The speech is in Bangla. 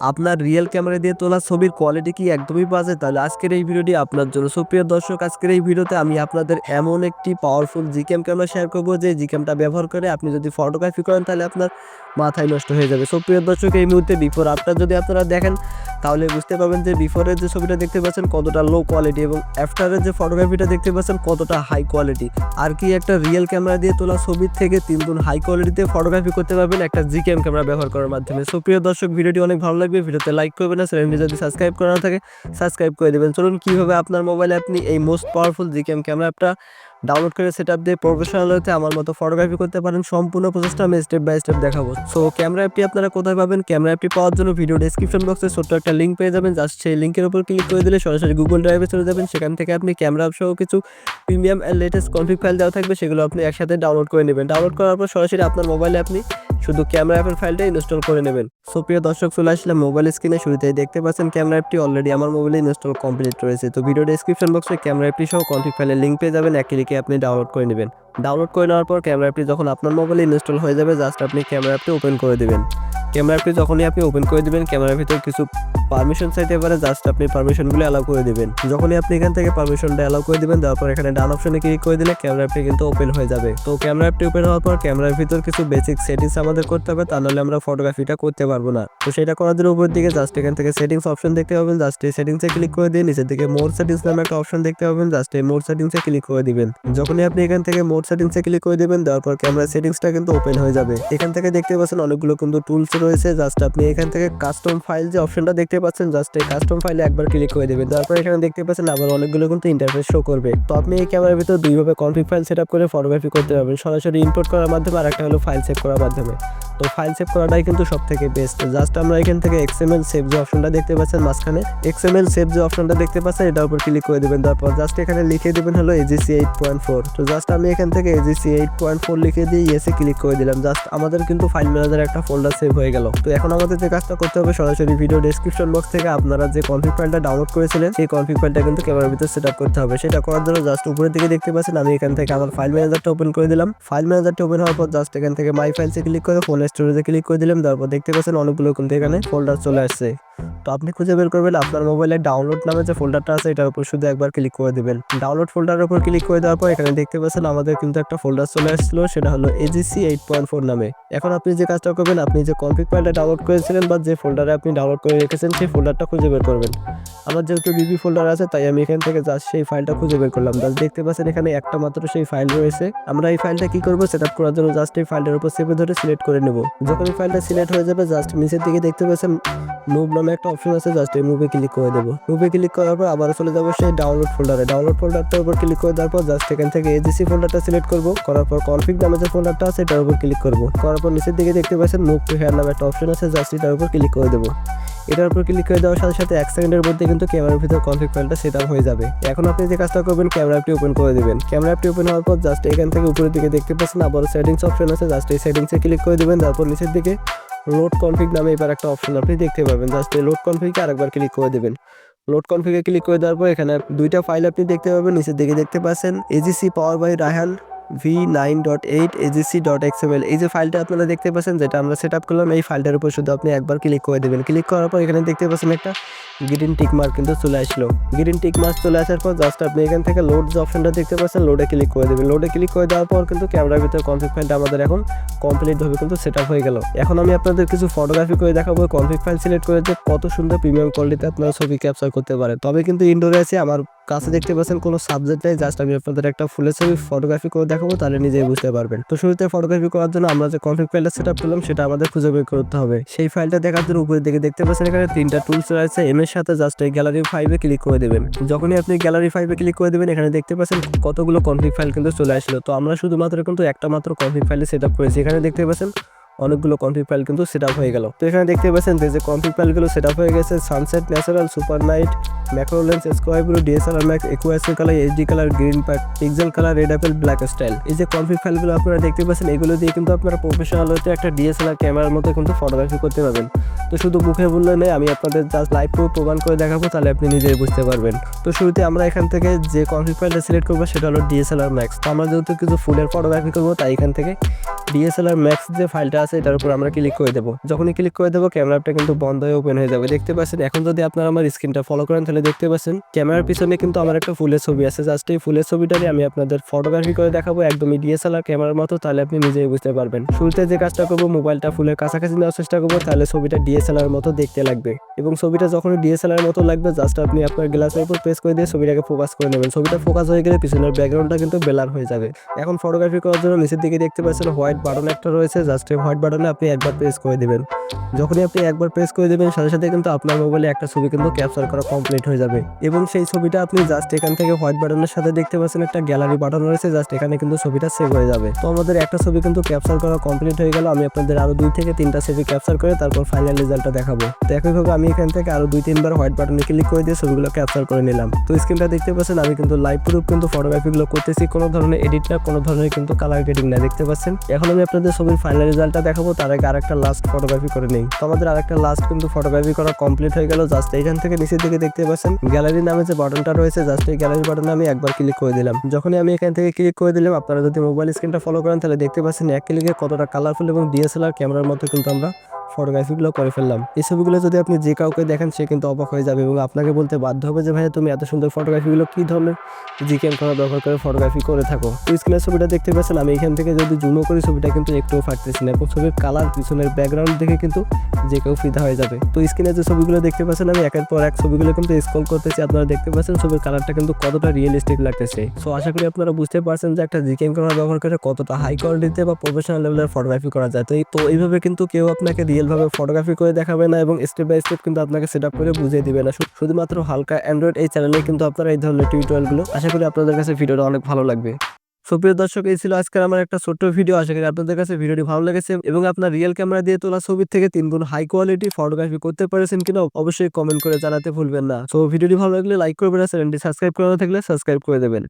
আপনার রিয়েল ক্যামেরা দিয়ে তোলা ছবির কোয়ালিটি কি একদমই বাজে? তাহলে আজকের এই ভিডিওটি আপনার জন্য। সো প্রিয় দর্শক, আজকের এই ভিডিওতে আমি আপনাদের এমন একটি পাওয়ারফুল Gcam ক্যামেরা শেয়ার করব যে Gcamটা ব্যবহার করে আপনি যদি ফটোগ্রাফি করেন তাহলে আপনার মাথায় নষ্ট হয়ে যাবে। সো প্রিয় দর্শক, এই মুহূর্তে বিফোর আফটার যদি আপনারা দেখেন তাহলে বুঝতে পারবেন যে বিফোরের যে ছবিটা দেখতে পাচ্ছেন কতটা লো কোয়ালিটি এবং আফটারের যে ফটোগ্রাফিটা দেখতে পাচ্ছেন কতটা হাই কোয়ালিটি। আর কি একটা রিয়েল ক্যামেরা দিয়ে তোলা ছবির থেকে 3 গুণ হাই কোয়ালিটিতে ফটোগ্রাফি করতে পারবেন একটা Gcam ক্যামেরা ব্যবহার করার মাধ্যমে। সো প্রিয় দর্শক, ভিডিওটি অনেক ভালো লাগবে। ভিডিওতে লাইক করবেন না, চ্যানেলটি যদি সাবস্ক্রাইব করা না থাকে সাবস্ক্রাইব করে দেবেন। চলুন কিভাবে আপনার মোবাইলে আপনি এই মোস্ট পাওয়ারফুল Gcam ক্যামেরা অ্যাপটা ডাউনলোড করে সেটআপ দিয়ে প্রফেশনাল হতে আমার মতো ফটোগ্রাফি করতে পারেন, সম্পূর্ণ প্রসেসটা আমি স্টেপ বাই স্টেপ দেখাবো। সো ক্যামেরা অ্যাপটি আপনারা কোথায় পাবেন? ক্যামেরা অ্যাপটি পাওয়ার জন্য ভিডিও ডেসক্রিপশন বক্সে ছোট্ট একটা লিঙ্ক পেয়ে যাবেন। জাস্ট সেই লিঙ্কের উপর ক্লিক করে দিলে সরাসরি গুগল ড্রাইভে চলে যাবেন। সেখান থেকে আপনি ক্যামেরা অ্যাপ সহ কিছু premium and latest config file দেওয়া থাকবে, সেগুলো আপনি একসাথে ডাউনলোড করে নেবেন। ডাউনলোড করার পর সরাসরি আপনার মোবাইলে আপনি শুধু ক্যামেরা অ্যাপের ফাইলটা ইনস্টল করে নেবেন। সো প্রিয় দর্শক, চলে আসলাম মোবাইল স্ক্রিনে। শুরুতেই দেখতে পাচ্ছেন ক্যামেরা অ্যাপটি অলরেডি আমার মোবাইলে ইনস্টল কমপ্লিট রয়েছে। তো ভিডিও ডেসক্রিপশন বক্সে ক্যামেরা অ্যাপটি সহ কনফিগ ফাইলের লিঙ্ক পেয়ে যাবেন, এক ক্লিকে আপনি ডাউনলোড করে নেবেন। ডাউনলোড করে নেওয়ার পর ক্যামেরা অ্যাপটি যখন আপনার মোবাইলে ইনস্টল হয়ে যাবে জাস্ট আপনি ক্যামেরা অ্যাপটি ওপেন করে দেবেন। ক্যামেরা অ্যাপটি যখনই আপনি ওপেন করে দেবেন ক্যামেরার ভিতর কিছু পারমিশন চাইতে পারে, জাস্ট আপনি পারমিশনগুলো অ্যালাউ করে দেবেন। যখনই আপনি এখান থেকে পারমিশনটা অ্যালাউ করে দেবেন তারপর এখানে ডান অপশনে ক্লিক করে দিলে ক্যামেরা অ্যাপটি কিন্তু ওপেন হয়ে যাবে। তো ক্যামেরা অ্যাপটি ওপেন হওয়ার পর ক্যামেরার ভিতর কিছু বেসিক সেটিংস আমাদের করতে হবে, তা নাহলে আমরা ফটোগ্রাফিটা করতে পারবো না। তো সেটা করার জন্য উপরের দিকে জাস্ট এখান থেকে সেটিংস অপশন দেখতে পাবেন, জাস্ট এই সেটিংসে ক্লিক করে দিয়ে নিচের দিকে মোর সেটিংস নামে একটা অপশন দেখতে পাবেন, জাস্ট এই মোর সেটিংসে ক্লিক করে দিবেন। যখনই আপনি এখান থেকে মোর সেটিংসে ক্লিক করে দিবেন দেওয়ার পর ক্যামেরা সেটিংসটা কিন্তু ওপেন হয়ে যাবে। এখান থেকে দেখতে পাচ্ছেন অনেকগুলো কিন্তু টুলস রয়েছে, জাস্ট আপনি এখান থেকে কাস্টম ফাইল যে অপশনটা দেখতে পাচ্ছেন জাস্ট এই কাস্টম ফাইলে একবার ক্লিক করে দেবেন। তারপর এখানে দেখতে পাচ্ছেন আবার অনেকগুলো কিন্তু ইন্টারফেস শো করবে। তো আপনি এই ক্যামেরার ভিতর দুইভাবে কনফিগ ফাইল সেটআপ করে ফটোগ্রাফি করতে পারবেন, সরাসরি ইম্পোর্ট করার মাধ্যমে আর একটা হলো ফাইল সেভ করার মাধ্যমে। তো ফাইল সেভ করাটাই কিন্তু সবথেকে বেস্ট। জাস্ট আমরা এখান থেকে XML সেভ যে অপশনটা দেখতে পাচ্ছেন মাঝখানে, XML সেভ যে অপশনটা দেখতে পাচ্ছেন এটার উপর ক্লিক করে দেবেন। তারপর জাস্ট এখানে লিখে দেবেন হলো AGC 8.4। তো জাস্ট আমি এখান থেকে AGC 8.4 লিখে দিয়ে ইয়েসে ক্লিক করে দিলাম। জাস্ট আমাদের কিন্তু ফাইল ম্যানেজারে একটা ফোল্ডার সেভ হয়ে গেল। তো এখন আমাদের যে কাজটা করতে হবে সরাসরি ভিডিও ডেসক্রিপশন বক্স থেকে আপনারা যে কনফিগ ফাইলটা ডাউনলোড করেছিলেন সেই কনফিগ ফাইলটা কিন্তু ক্যামেরার ভিতরে সেটআপ করতে হবে। সেটা করার জন্য জাস্ট উপরের দিকে দেখতে পাচ্ছেন আমি এখান থেকে আমার ফাইল ম্যানেজারটা ওপেন করে দিলাম। ফাইল ম্যানেজারটা ওপেন হওয়ার পর জাস্ট এখান থেকে মাই ফাইলসে ক্লিক করে ফোন স্টোরেজে ক্লিক করে দিলাম। তারপর দেখতে পাচ্ছেন অনেকগুলো কিন্তু এখানে ফোল্ডার চলে আসছে। তো আপনি খুঁজে বের করবেন আপনার মোবাইলে ডাউনলোড নামে যে ফোল্ডারটা আছে এটার উপর শুধু একবার ক্লিক করে দিবেন। ডাউনলোড ফোল্ডারের উপর ক্লিক করে দেওয়ার পর এখানে দেখতে পাচ্ছেন আমাদের কিন্তু একটা ফোল্ডার চলে আসছিল, সেটা হলো AGC 8.4 নামে। এখন আপনি যে কাজটা করবেন, আপনি যে কনফিগ ফাইলটা ডাউনলোড করেছিলেন বা যে ফোল্ডারে আপনি ডাউনলোড করে রেখেছেন সেই ফোল্ডারটা খুঁজে বের করবেন। আমার যেহেতু ডিবি ফোল্ডার আছে তাই আমি এখান থেকে জাস্ট সেই ফাইলটা খুঁজে বের করলাম। জাস্ট দেখতে পাচ্ছেন এখানে একটা মাত্র সেই ফাইল রয়েছে। আমরা এই ফাইলটা কি করব, সেটআপ করার জন্য জাস্ট এই ফাইলটার উপর চেপে ধরে সিলেক্ট করে নেব। যখন এই ফাইলটা সিলেক্ট হয়ে যাবে জাস্ট নিচের দিকে দেখতে পাচ্ছেন মুভ নামে একটা অপশন আছে, জাস্ট এই মুভে ক্লিক করে দেবো। মুভে ক্লিক করার পর আবার চলে যাবো সেই ডাউনলোড ফোল্ডারে। ডাউনলোড ফোল্ডারটার উপর ক্লিক করে দেওয়ার পর জাস্ট এখান থেকে AGC ফোল্ডারটা সিলেক্ট করবো। করার পর কনফিগ নামে যে ফোল্ডারটা আছে এটার উপর ক্লিক করবো। করার পর নিচের দিকে দেখতে পাচ্ছেন মুভ টু হেয়ার নামে একটা অপশন আছে, জাস্ট এটার উপর ক্লিক করে দেবো। এটার উপর ক্লিক করে দেওয়ার সাথে সাথে 1 সেকেন্ডের মধ্যে কিন্তু ক্যামেরার ভিতর কনফিগ ফাইলটা সেটআপ হয়ে যাবে। এখন আপনি যে কাজটা করবেন ক্যামেরা অ্যাপটি ওপেন করে দিবেন। ক্যামেরা অ্যাপটি ওপেন হওয়ার পর জাস্ট এখান থেকে উপরের দিকে দেখতে পাচ্ছেন আবার সেটিংস অপশন আছে, জাস্ট এই সেটিংসে ক্লিক করে দিবেন। তারপর নিচের দিকে লোড কনফিগ নামে এবার একটা অপশন আপনি দেখতে পাবেন, জাস্ট এই লোড কনফিগে আরেকবার ক্লিক করে দেবেন। লোড কনফিগে ক্লিক করে দেওয়ার পর এখানে দুইটা ফাইল আপনি দেখতে পাবেন। নিচের দিকে দেখতে পাচ্ছেন AGC power by Rahan v9.8 agc.xml। এই যে ফাইলটা আপনারা দেখতে পাচ্ছেন যেটা আমরা সেটআপ করলাম, এই ফাইলটার উপর শুধু আপনি একবার ক্লিক করে দেবেন। ক্লিক করার পর এখানে দেখতে পাচ্ছেন একটা গ্রিন টিক মার্ক কিন্তু চলে আসলো। গ্রিন টিক মার্ক চলে আসার পর জাস্ট আপনি এখান থেকে লোড যে অপশনটা দেখতে পাচ্ছেন লোডে ক্লিক করে দেবেন। লোডে ক্লিক করে দেওয়ার পর কিন্তু ক্যামেরার ভিতরে কনফিগ ফাইলটা আমাদের এখন কমপ্লিটভাবে কিন্তু সেটআপ হয়ে গেল। এখন আমি আপনাদের কিছু ফটোগ্রাফি করে দেখাবো কনফিগ ফাইল সিলেক্ট করে যে কত সুন্দর প্রিমিয়াম কোয়ালিটিতে আপনারা ছবি ক্যাপচার করতে পারেন। তবে কিন্তু ইনডোরে আছে, আমার কাছে দেখতে পাচ্ছেন কোনো সাবজেক্ট নেই, জাস্ট আমি আপনাদের একটা ফুলের ছবি ফটোগ্রাফি করে দেখাবো, তাহলে নিজেই বুঝতে পারবেন। তো শুরুতে ফটোগ্রাফি করার জন্য আমরা যে কনফিগ ফাইলটা সেটআপ করলাম সেটা আমাদের খুঁজে বের করতে হবে। সেই ফাইলটা দেখার জন্য উপরের দিকে দেখতে পাচ্ছেন এখানে 3টা টুলস রয়েছে। এম এর সাথে জাস্ট এই গ্যালারি 5-এ ক্লিক করে দেবেন। যখনই আপনি গ্যালারি 5-এ ক্লিক করে দেবেন এখানে দেখতে পাচ্ছেন কতগুলো কনফিগ ফাইল কিন্তু চলে আসলো। তো আমরা শুধুমাত্র কিন্তু একটা মাত্র কনফিগ ফাইলে সেটআপ করেছি। এখানে দেখতে পাচ্ছেন অনেকগুলো কনফিগ ফাইল কিন্তু সেটআপ হয়ে গেল। তো এখানে দেখতে পাচ্ছেন যে কনফিগ ফাইলগুলো সেটআপ হয়ে গেছে sunset, natural, super night, macro lens, square blue, DSLR max, একুয়াসি colour, HD colour, green pack, pixel colour, red apple, black style. এই যে কনফিগ ফাইলগুলো আপনারা দেখতে পাচ্ছেন এগুলো দিয়ে কিন্তু আপনারা প্রফেশনাল হতে একটা DSLR ক্যামেরার মতো কিন্তু ফটোগ্রাফি করতে পারবেন। তো শুধু মুখে বললে নেই, আমি আপনাদের জাস্ট লাইভ প্রমাণ করে দেখাবো, তাহলে আপনি নিজেই বুঝতে পারবেন। তো শুরুতে আমরা এখান থেকে যে কনফিগ ফাইলটা সিলেক্ট করবো সেটা হলো DSLR ম্যাক্স। তো আমরা যেহেতু কিছু ফুলের ফটোগ্রাফি করবো তাই এখান থেকে DSLR ম্যাক্স যে ফাইলটা আছে এটার উপর আমরা ক্লিক করে দেবো। যখনই ক্লিক করে দেবো ক্যামেরা অ্যাপটা কিন্তু বন্ধ হয়ে ওপেন হয়ে যাবে। দেখতে পাচ্ছেন এখন যদি আপনারা আমার স্ক্রিনটা ফলো করেন তাহলে দেখতে পাচ্ছেন ক্যামেরার পিছনে কিন্তু আমার একটা ফুলের ছবি আছে। জাস্ট এই ফুলের ছবিটারই আমি আপনাদের ফটোগ্রাফি করে দেখাবো একদমই ডিএসএলআর ক্যামেরার মতো, তাহলে আপনি নিজেই বুঝতে পারবেন। শুরুতে যে কাজটা করবো, মোবাইলটা ফুলের কাছাকাছি নেওয়ার চেষ্টা করবো, তাহলে ছবিটা ডিএসএলআর মতো দেখতে লাগবে এবং ছবিটা যখনই ডিএসএলআর মতো লাগবে জাস্ট আপনি আপনার গ্লাসের উপর প্রেস করে দিয়ে ছবিটাকে ফোকাস করে নেবেন। ছবিটা ফোকাস হয়ে গেলে পিছনের ব্যাকগ্রাউন্ডটা কিন্তু ব্লার হয়ে যাবে। এখন ফটোগ্রাফি করার জন্য নিচের দিকে দেখতে পাচ্ছেন হোয়াইট বাটন একটা রয়েছে। জাস্ট এই হোয়াইট বাটনে আপনি একবার প্রেস করে দিবেন। যখনই আপনি একবার প্রেস করে দেবেন সাথে সাথে কিন্তু আপনার মোবাইলে একটা ছবি কিন্তু ক্যাপচার করা কমপ্লিট হয়ে যাবে এবং সেই ছবিটা আপনি জাস্ট এখান থেকে হোয়াইট বাটনের সাথে দেখতে পাচ্ছেন একটা গ্যালারি বাটন রয়েছে। জাস্ট এখানে কিন্তু ছবিটা সেভ হয়ে যাবে। তো আমাদের একটা ছবি কিন্তু ক্যাপচার করা কমপ্লিট হয়ে গেল। আমি আপনাদের আরো 2 থেকে 3টা ছবি ক্যাপচার করে তারপর ফাইনাল রেজাল্টটা দেখাবো। তো একইভাবে আমি এখান থেকে আরো 2-3 বার হোয়াইট বাটনে ক্লিক করে দিয়ে ছবিগুলো ক্যাপচার করে নিলাম। তো স্ক্রিনটা দেখতে পাচ্ছেন আমি কিন্তু লাইভ প্রুফ কিন্তু ফটোগ্রাফিগুলো করতেছি, কোনো ধরনের এডিট না, কোনো ধরনের কিন্তু কালার গ্রেডিং না। দেখতে পাচ্ছেন এখন আমি আপনাদের ছবির ফাইনাল রেজাল্টটা দেখাবো, তার আগে আরেকটা লাস্ট ফটোগ্রাফি করে নেই। তো আমাদের আরেকটা লাস্ট কিন্তু ফটোগ্রাফি করা কমপ্লিট হয়ে গেল। জাস্ট এইখান থেকে নিচের দিকে দেখতে পাচ্ছেন গ্যালারি নামে যে বাটনটা রয়েছে, জাস্ট এই গ্যালারি বাটনে আমি একবার ক্লিক করে দিলাম। যখনই আমি এখান থেকে ক্লিক করে দিলাম, আপনারা যদি মোবাইল স্ক্রিনটা ফলো করেন তাহলে দেখতে পাচ্ছেন এক ক্লিকে কতটা কালারফুল এবং ডিএসএলআর ক্যামেরার মতো কিন্তু আমরা ফটোগ্রাফিগুলো করে ফেললাম। এই ছবিগুলো যদি আপনি যে কাউকে দেখেন সে কিন্তু অবাক হয়ে যাবে এবং আপনাকে বলতে বাধ্য হবে যে ভাইয়া তুমি এত সুন্দর ফটোগ্রাফিগুলো কি ধরনের জিক্যাম ক্যামেরা ব্যবহার করে ফটোগ্রাফি করে থাকো। তো স্ক্রিনের ছবিটা দেখতে পাচ্ছেন আমি এখান থেকে যদি জুমও করি ছবিটা কিন্তু একটুও ফাটতেছে না এবং ছবির কালার পিছনের ব্যাকগ্রাউন্ড দেখে কিন্তু যে কেউ ফিদা হয়ে যাবে। তো স্ক্রিনে যে ছবিগুলো দেখতে পাচ্ছেন আমি একের পর এক ছবিগুলো কিন্তু স্ক্রল করতেছি, আপনারা দেখতে পাচ্ছেন ছবির কালারটা কিন্তু কতটা রিয়েলিস্টিক লাগতেছে। সো আশা করি আপনারা বুঝতে পারছেন যে একটা জিক্যাম ক্যামেরা ব্যবহার করে কতটা হাই কোয়ালিটিতে বা প্রফেশনাল লেভেলের ফটোগ্রাফি করা যায়। তো এইভাবে কিন্তু কেউ আপনাকে রিয়েল ভাবে ফটোগ্রাফি করে দেখাবে না এবং স্টেপ বাই স্টেপ কিন্তু আপনাকে সেট আপ করে বুঝিয়ে দিবে না। শুধুমাত্র হালকা অ্যান্ড্রয়েড এই চ্যানেলে কিন্তু আপনারা এই ধরনের টিউটোরিয়ালগুলো, আশা করি আপনাদের কাছে ভিডিওটা অনেক ভালো লাগবে। সুপ্রিয় দর্শক, এই ছিল আজকের আমার একটা ছোট্ট ভিডিও। আশা করি আপনাদের কাছে ভিডিওটি ভালো লেগেছে এবং আপনার রিয়েল ক্যামেরা দিয়ে তোলা ছবির থেকে 3 গুণ হাই কোয়ালিটি ফটোগ্রাফি করতে পেরেছেন কিনা অবশ্যই কমেন্ট করে জানাতে ভুলবেন না। সো ভিডিওটি ভালো লাগলে লাইক করবেন আর চ্যানেলটি সাবস্ক্রাইব করা না থাকলে সাবস্ক্রাইব করে দেবেন।